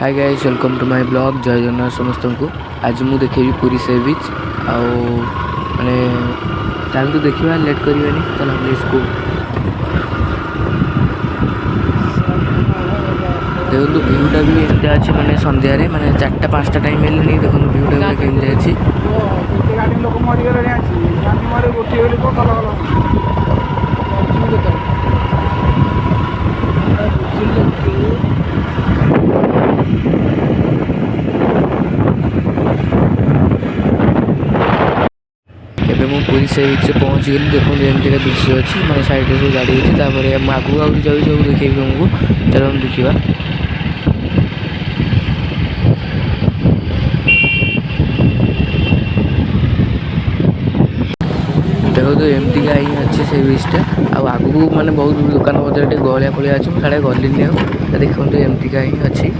Hi guys welcome to my blog जय जगन्नाथ समस्त को। आज मुझे देखेबी पुरी सी बीच आउ माने चल तो देखा लेट करवानी चल इसको देखो भ्यूटा भी एमती अच्छे मैंने सन्धारे मैंने 4टा 5टा टाइम मिलनी देखो भ्यूटा केमती अच्छी पुरी से बीच पहुँची गली देखो एमती का दृश्य अच्छी मैं साइड सब गाड़ी अच्छी आगू आगे जाऊँ सब देखेबी तुमको चलो हम देखा देखो तो एमती का ही अच्छे से बीचटा आगू मैंने बहुत दुकान बजार गहलिया फलिया अच्छे साढ़े गलिनी आ देखो तो एमती का ही अच्छी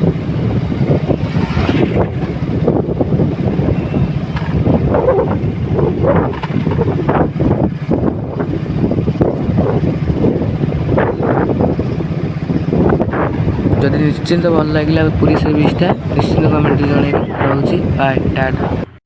जदि निश्चिंत भल लगे पुरी सी बीचटा निश्चिंत कमेंट जन रोचे बाय टाटा।